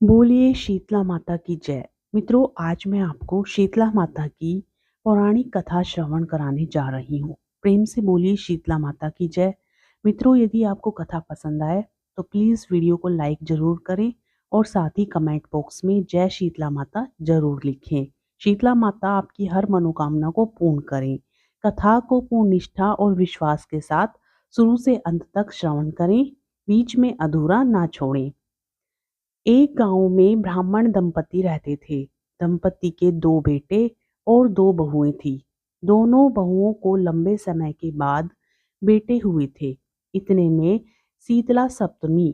बोलिए शीतला माता की जय। मित्रों, आज मैं आपको शीतला माता की पौराणिक कथा श्रवण कराने जा रही हूँ। प्रेम से बोलिए शीतला माता की जय। मित्रों, यदि आपको कथा पसंद आए तो प्लीज़ वीडियो को लाइक ज़रूर करें और साथ ही कमेंट बॉक्स में जय शीतला माता ज़रूर लिखें। शीतला माता आपकी हर मनोकामना को पूर्ण करें। कथा को पूर्ण निष्ठा और विश्वास के साथ शुरू से अंत तक श्रवण करें, बीच में अधूरा ना छोड़ें। एक गांव में ब्राह्मण दंपति रहते थे। दंपति के दो बेटे और दो बहुएं थी। दोनों बहुओं को लंबे समय के बाद बेटे हुए थे। इतने में शीतला सप्तमी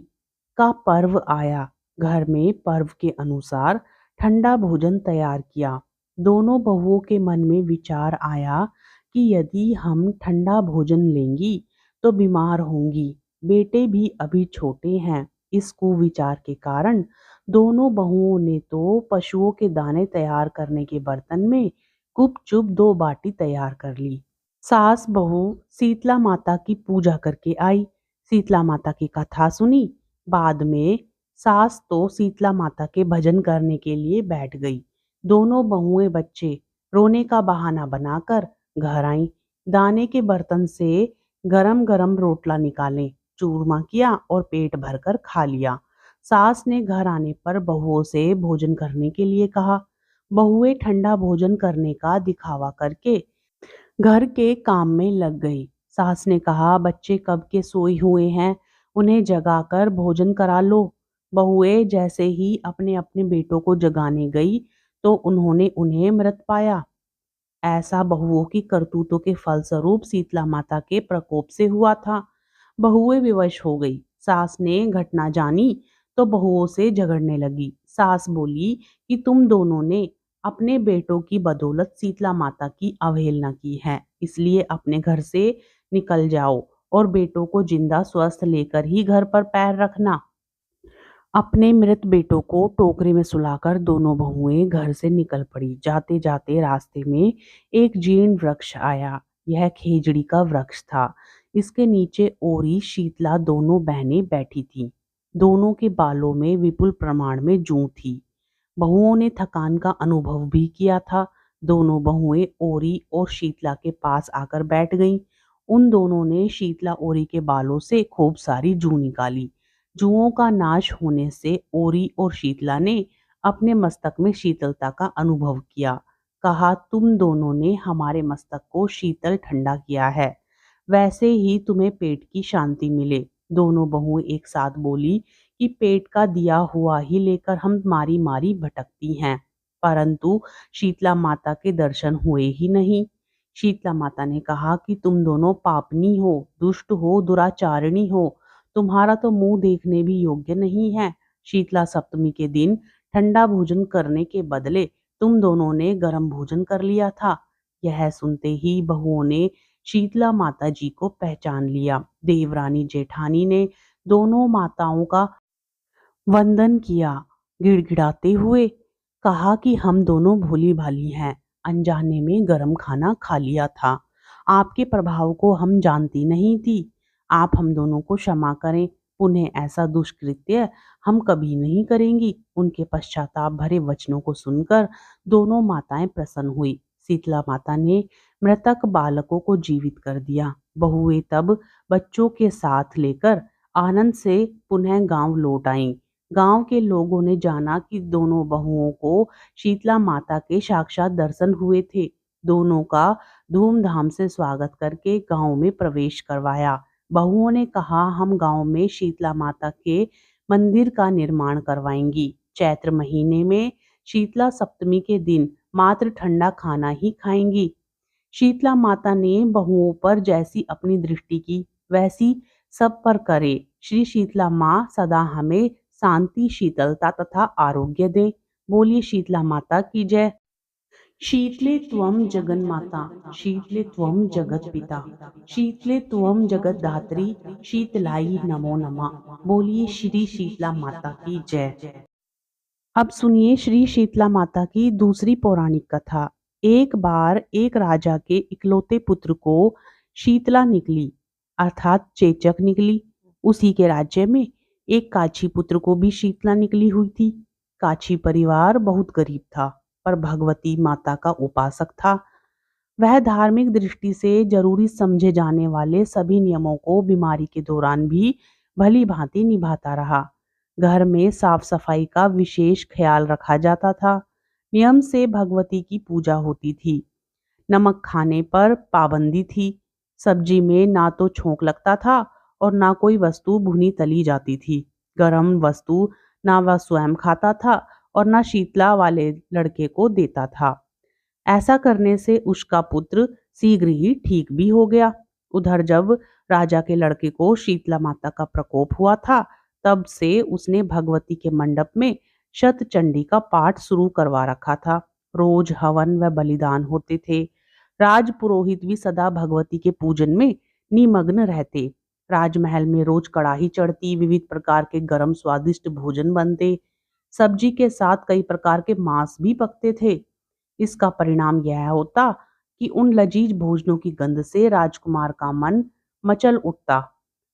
का पर्व आया। घर में पर्व के अनुसार ठंडा भोजन तैयार किया। दोनों बहुओं के मन में विचार आया कि यदि हम ठंडा भोजन लेंगी तो बीमार होंगी। बेटे भी अभी छोटे हैं। इस कुविचार के कारण दोनों बहुओं ने तो पशुओं के दाने तैयार करने के बर्तन में गुपचुप दो बाटी तैयार कर ली। सास बहू शीतला माता की पूजा करके आई। शीतला माता की कथा सुनी। बाद में सास तो शीतला माता के भजन करने के लिए बैठ गई। दोनों बहुएं बच्चे रोने का बहाना बनाकर घर आईं। दाने के बर्तन से गरम गरम रोटला निकाले, चूरमा किया और पेट भरकर खा लिया। सास ने घर आने पर बहुओं से भोजन करने के लिए कहा। बहुएं ठंडा भोजन करने का दिखावा करके घर के काम में लग गई। सास ने कहा, बच्चे कब के सोए हुए हैं, उन्हें जगाकर भोजन करा लो। बहुएं जैसे ही अपने अपने बेटों को जगाने गई तो उन्होंने उन्हें मृत पाया। ऐसा बहुओं की करतूतों के फलस्वरूप शीतला माता के प्रकोप से हुआ था। बहुएं विवश हो गई। सास ने घटना जानी तो बहुओं से झगड़ने लगी। सास बोली कि तुम दोनों ने अपने बेटों की बदौलत शीतला माता की अवहेलना की है, इसलिए अपने घर से निकल जाओ और बेटों को जिंदा स्वस्थ लेकर ही घर पर पैर रखना। अपने मृत बेटों को टोकरे में सुलाकर दोनों बहुएं घर से निकल पड़ी। जाते जाते रास्ते में एक जीर्ण वृक्ष आया। यह खेजड़ी का वृक्ष था। इसके नीचे ओरी शीतला दोनों बहनें बैठी थीं। दोनों के बालों में विपुल प्रमाण में जूं थी। बहुओं ने थकान का अनुभव भी किया था। दोनों बहुएं ओरी और शीतला के पास आकर बैठ गईं। उन दोनों ने शीतला ओरी के बालों से खूब सारी जूं निकाली। जुओं का नाश होने से ओरी और शीतला ने अपने मस्तक में शीतलता का अनुभव किया। कहा, तुम दोनों ने हमारे मस्तक को शीतल ठंडा किया है, वैसे ही तुम्हें पेट की शांति मिले। दोनों बहुएं एक साथ बोली कि पेट का दिया हुआ ही लेकर हम मारी मारी भटकती हैं, परंतु शीतला माता के दर्शन हुए ही नहीं। शीतला माता ने कहा कि तुम दोनों पापनी हो, दुष्ट हो, दुराचारिणी हो। तुम्हारा तो मुंह देखने भी योग्य नहीं है। शीतला सप्तमी के दिन ठंडा भोजन करने के बदले तुम दोनों ने गर्म भोजन कर लिया था। यह सुनते ही बहुओं ने शीतला माता जी को पहचान लिया। देवरानी जेठानी ने दोनों माताओं का वंदन किया। गिड़गिड़ाते हुए कहा कि हम दोनों भोली भाली हैं, अनजाने में गरम खाना खा लिया था। आपके प्रभाव को हम जानती नहीं थी। आप हम दोनों को क्षमा करें। पुनः ऐसा दुष्कृत्य हम कभी नहीं करेंगी। उनके पश्चाताप भरे वचनों को सुनकर दोनों माताएं प्रसन्न हुई। शीतला माता ने मृतक बालकों को जीवित कर दिया। बहुएं तब बच्चों के साथ लेकर आनंद से पुनः गांव लौट आईं। गांव के लोगों ने जाना कि दोनों बहुओं को शीतला माता के साक्षात दर्शन हुए थे। दोनों का धूमधाम से स्वागत करके गांव में प्रवेश करवाया। बहुओं ने कहा, हम गांव में शीतला माता के मंदिर का निर्माण करवाएंगी। चैत्र महीने में शीतला सप्तमी के दिन मात्र ठंडा खाना ही खाएंगी। शीतला माता ने बहुओं पर जैसी अपनी दृष्टि की वैसी सब पर करे। श्री शीतला माँ सदा हमें शांति, शीतलता तथा आरोग्य दे। बोलिए शीतला माता की जय। शीतले त्वं जगन्माता, शीतले त्वं जगत पिता, शीतले त्वं जगत धात्री, शीतलाई नमो नमः। बोलिए श्री शीतला माता की जय। अब सुनिए श्री शीतला माता की दूसरी पौराणिक कथा। एक बार एक राजा के इकलौते पुत्र को शीतला निकली, अर्थात चेचक निकली। उसी के राज्य में एक काछी पुत्र को भी शीतला निकली हुई थी। काछी परिवार बहुत गरीब था, पर भगवती माता का उपासक था। वह धार्मिक दृष्टि से जरूरी समझे जाने वाले सभी नियमों को बीमारी के दौरान भी भली भांति निभाता रहा। घर में साफ सफाई का विशेष ख्याल रखा जाता था। नियम से भगवती की पूजा होती थी। नमक खाने पर पाबंदी थी। सब्जी में ना तो छोंक लगता था और ना कोई वस्तु भुनी तली जाती थी। गरम वस्तु ना वह स्वयं खाता था और ना शीतला वाले लड़के को देता था। ऐसा करने से उसका पुत्र शीघ्र ही ठीक भी हो गया। उधर जब राजा के लड़के को शीतला माता का प्रकोप हुआ था, तब से उसने भगवती के मंडप में शतचंडी का पाठ शुरू करवा रखा था। रोज हवन व बलिदान होते थे। राज पुरोहित भी सदा भगवती के पूजन में निमग्न रहते। राजमहल में रोज कड़ाही चढ़ती, विविध प्रकार के गरम स्वादिष्ट भोजन बनते। सब्जी के साथ कई प्रकार के मांस भी पकते थे। इसका परिणाम यह होता कि उन लजीज भोजनों की गंध से राजकुमार का मन मचल उठता।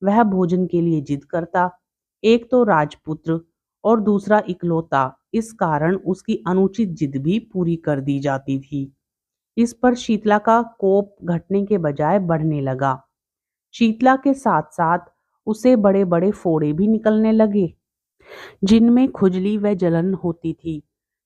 वह भोजन के लिए जिद करता। एक तो राजपुत्र और दूसरा इकलौता, इस कारण उसकी अनुचित जिद भी पूरी कर दी जाती थी। इस पर शीतला का कोप घटने के बजाय बढ़ने लगा। शीतला के साथ साथ उसे बड़े बड़े फोड़े भी निकलने लगे, जिनमें खुजली व जलन होती थी।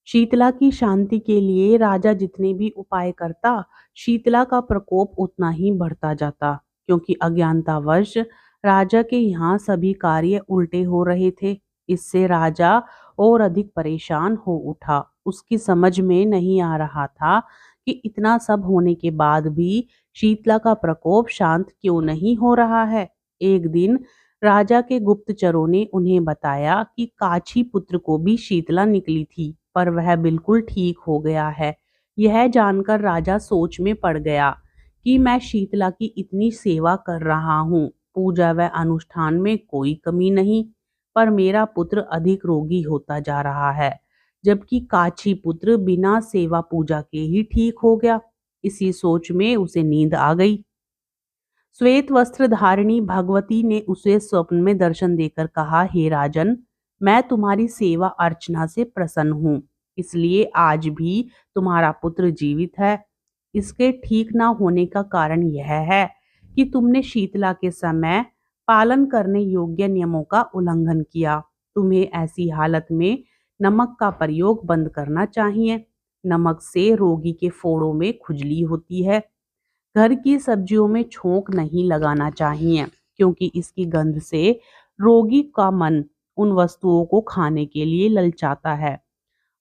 शीतला की शांति के लिए राजा जितने भी उपाय करता, शीतला का प्रकोप उतना ही बढ़ता जाता, क्योंकि अज्ञानतावश राजा के यहाँ सभी कार्य उल्टे हो रहे थे। इससे राजा और अधिक परेशान हो उठा। उसकी समझ में नहीं आ रहा था कि इतना सब होने के बाद भी शीतला का प्रकोप शांत क्यों नहीं हो रहा है। एक दिन राजा के गुप्तचरों ने उन्हें बताया कि काछी पुत्र को भी शीतला निकली थी, पर वह बिल्कुल ठीक हो गया है। यह जानकर राजा सोच में पड़ गया कि मैं शीतला की इतनी सेवा कर रहा हूँ, पूजा व अनुष्ठान में कोई कमी नहीं, पर मेरा पुत्र अधिक रोगी होता जा रहा है, जबकि काछी पुत्र बिना सेवा पूजा के ही ठीक हो गया। इसी सोच में उसे नींद आ गई। श्वेत वस्त्र धारिणी भगवती ने उसे स्वप्न में दर्शन देकर कहा, हे राजन, मैं तुम्हारी सेवा अर्चना से प्रसन्न हूँ, इसलिए आज भी तुम्हारा पुत्र जीवित है। इसके ठीक ना होने का कारण यह है कि तुमने शीतला के समय पालन करने योग्य नियमों का उल्लंघन किया। तुम्हें ऐसी हालत में नमक का प्रयोग बंद करना चाहिए। नमक से रोगी के फोड़ों में खुजली होती है। घर की सब्जियों में छोंक नहीं लगाना चाहिए, क्योंकि इसकी गंध से रोगी का मन उन वस्तुओं को खाने के लिए ललचाता है।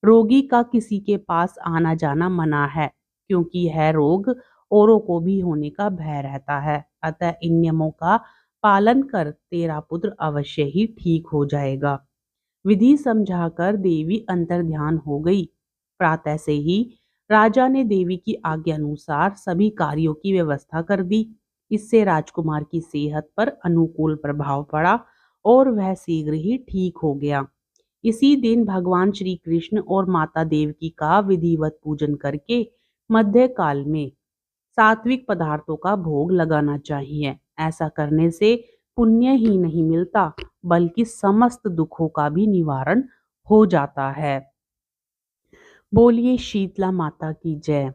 रोगी का किसी के पास आना जाना मना है, क्योंकि यह रोग औरों को भी होने का भय रहता है। अतः इन नियमों का पालन कर तेरा पुत्र अवश्य ही ठीक हो जाएगा। विधि समझाकर देवी अंतर ध्यान हो गई। प्रातः से ही राजा ने देवी की आज्ञा अनुसार सभी कार्यों की व्यवस्था कर दी। इससे राजकुमार की सेहत पर अनुकूल प्रभाव पड़ा और वह शीघ्र ही ठीक हो गया। इसी दिन भगवान श्री कृष्ण और माता देवकी का विधिवत पूजन करके मध्य काल में सात्विक पदार्थों का भोग लगाना चाहिए। ऐसा करने से पुण्य ही नहीं मिलता, बल्कि समस्त दुखों का भी निवारण हो जाता है। बोलिए शीतला माता की जय।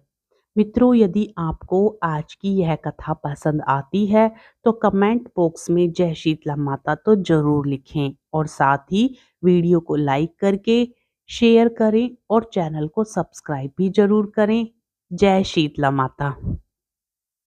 मित्रों, यदि आपको आज की यह कथा पसंद आती है तो कमेंट बॉक्स में जय शीतला माता तो जरूर लिखें, और साथ ही वीडियो को लाइक करके शेयर करें और चैनल को सब्सक्राइब भी जरूर करें। जय शीतला माता।